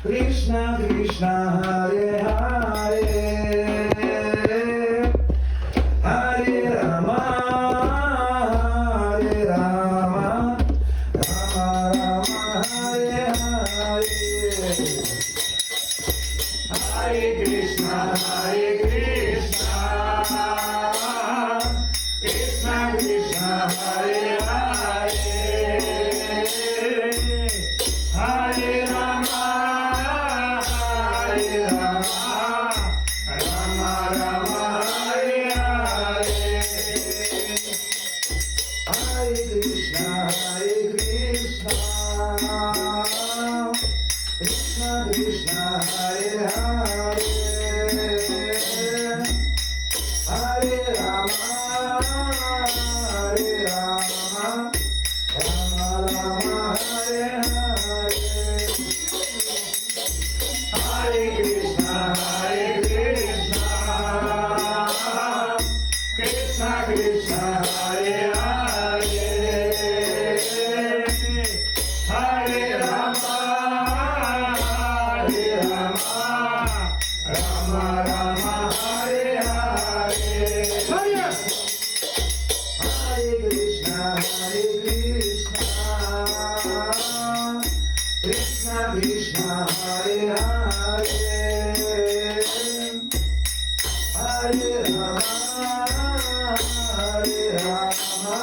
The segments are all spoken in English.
Krishna Krishna Hare Hare Hare Rama Hare Rama Rama Rama Hare Hare Hare Krishna Krishna Krishna Hare Hare Hare Rama Hare Rama Rama Rama Hare Hare Hare Krishna Krishna Krishna Hare Hare Hare Rama Hare Rama Rama Rama Hare Hare Hare Krishna Krishna Krishna Hare Hare Hare Rama Hare Rama Rama Rama Hare Hare Hare Krishna Krishna Krishna Hare Hare Hare Rama Hare Rama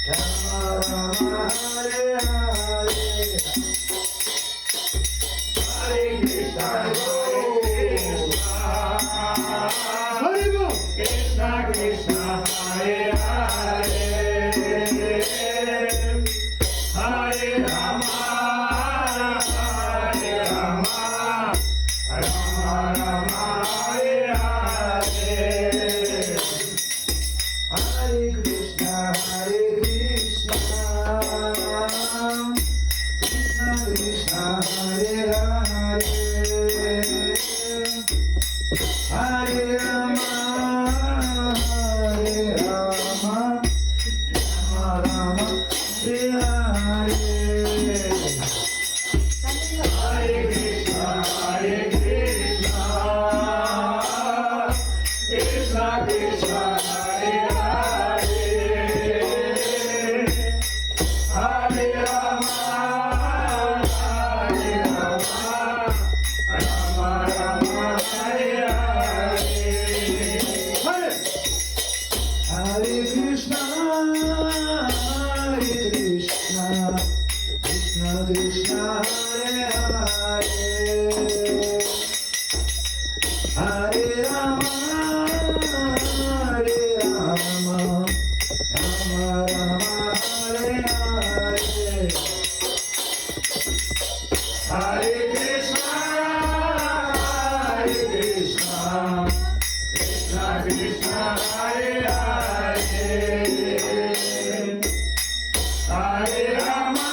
Rama Rama Hare Hare Hare Krishna Krishna Krishna Hare Hare Hare Rama Hare Rama Rama Rama Hare Hare Hare Krishna Krishna Krishna Hare Hare Hare Rama Hare Rama Rama Rama Hare Hare Hare Krishna Krishna Krishna Hare Hare Hare Rama Hare Rama Rama Rama Hare Hare Hare Krishna Krishna Krishna Hare Hare Hare Rama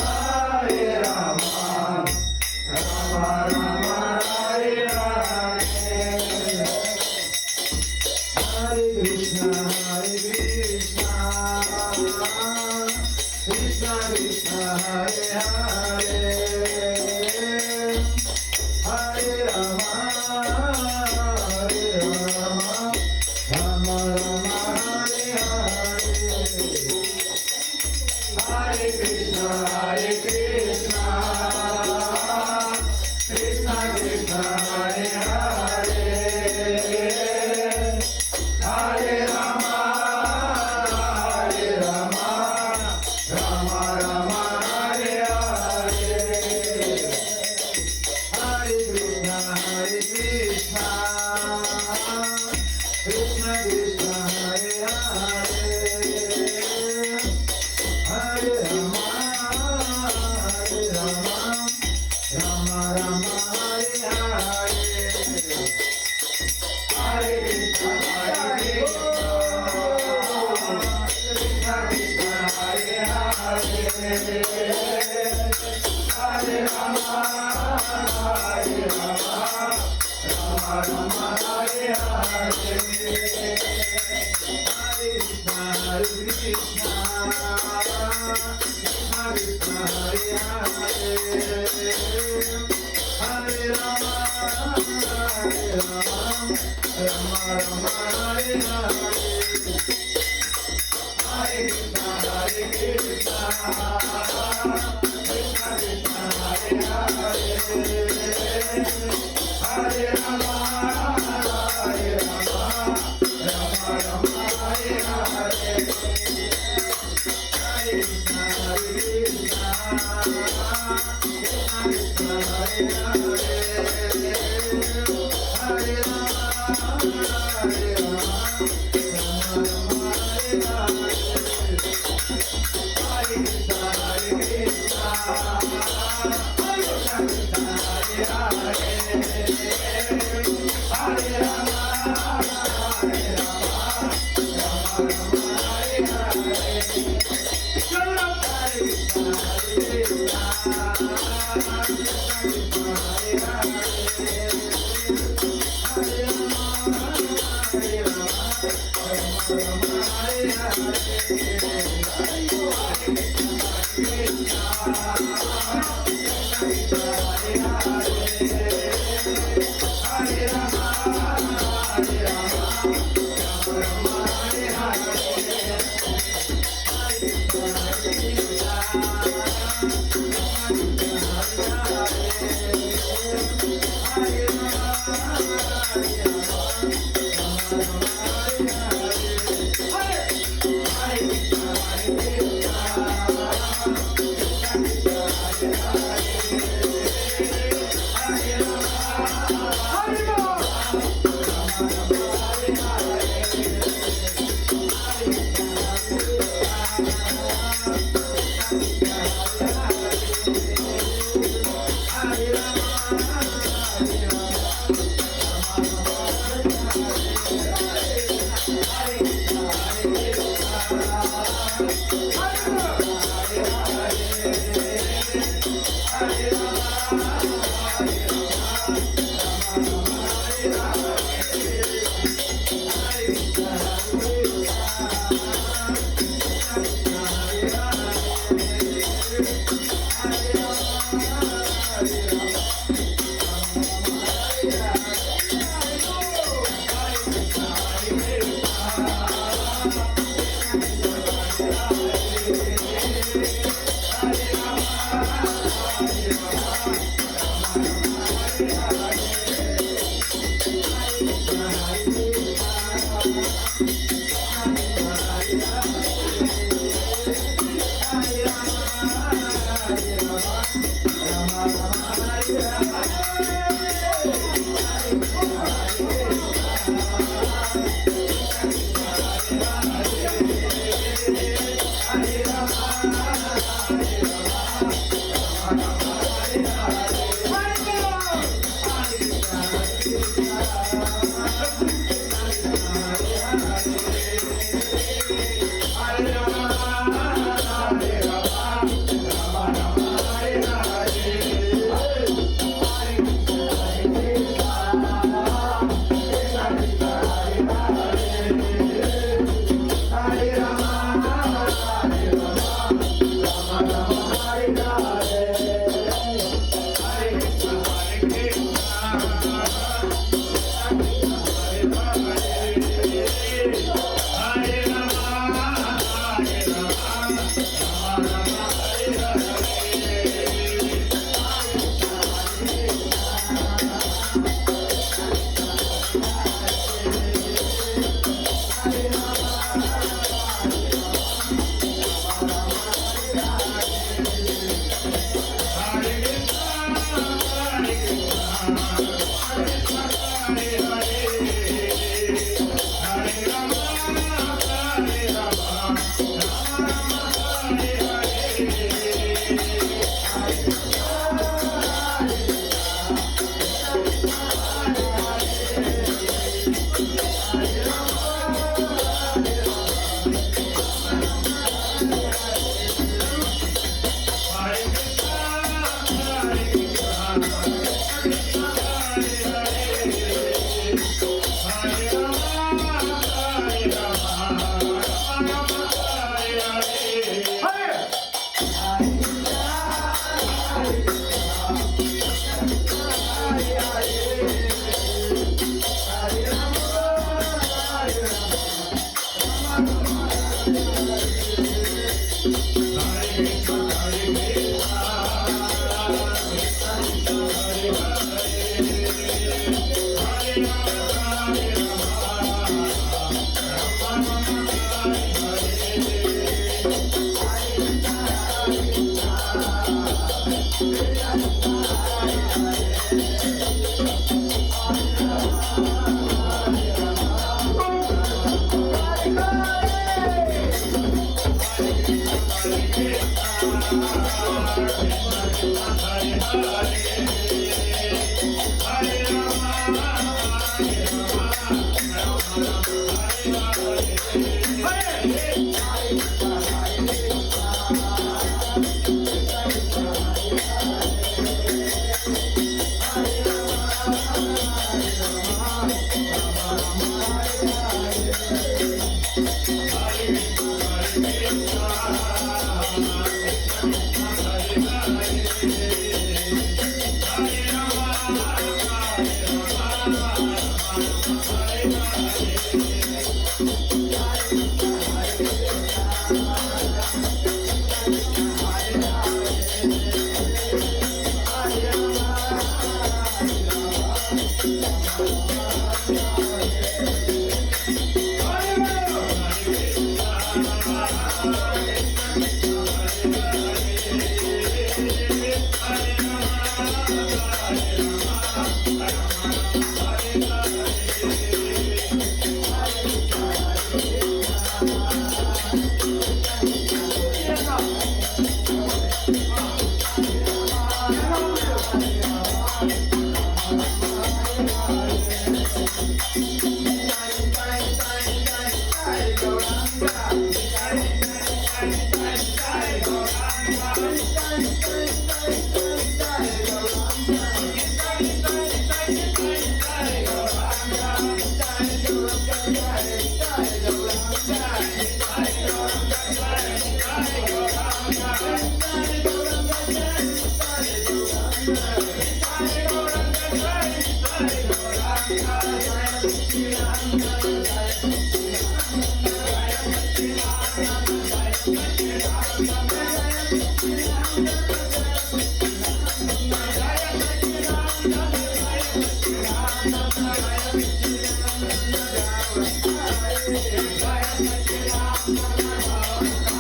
Hare Rama Rama Rama Hare Hare Hare Krishna Krishna Krishna Hare Hare Hare Rama Hare Rama Rama Rama Hare Hare Hare Krishna Krishna Krishna Hare Hare Hare Rama Hare Rama Rama Rama Hare Hare Hare Krishna Krishna Krishna Hare Hare Hare Rama Hare Rama Rama Rama Hare Hare Hare Krishna Krishna Krishna Hare Hare Hare Rama Hare Rama Rama Rama Hare Hare Hare Krishna Krishna Krishna Hare Hare Hare Rama Hare Rama Rama Rama Hare Hare Hare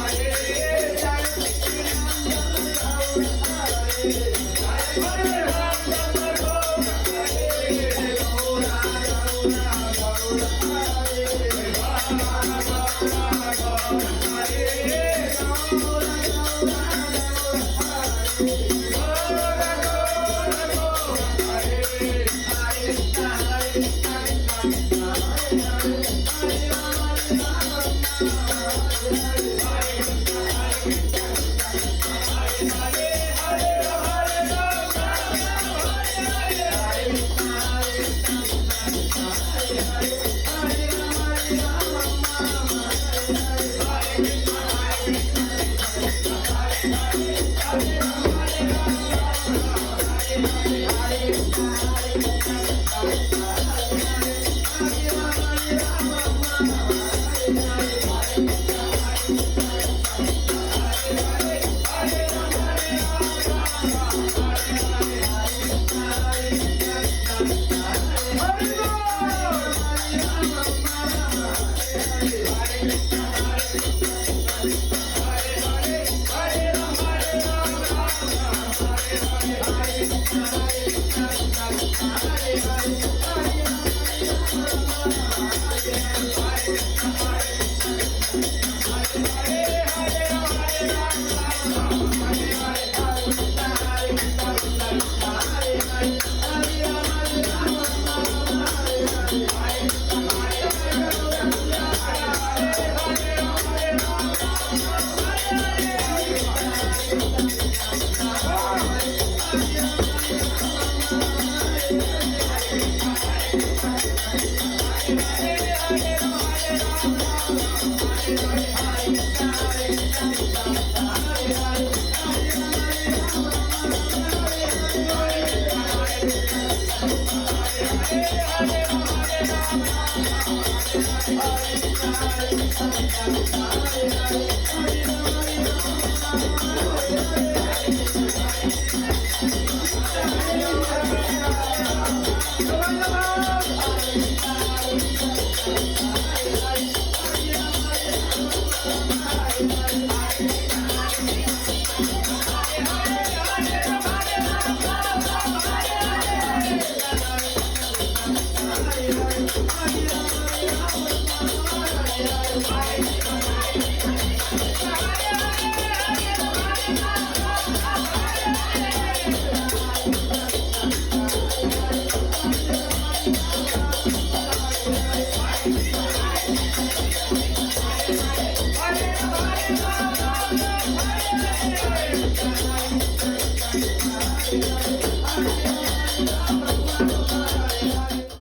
Hare Hare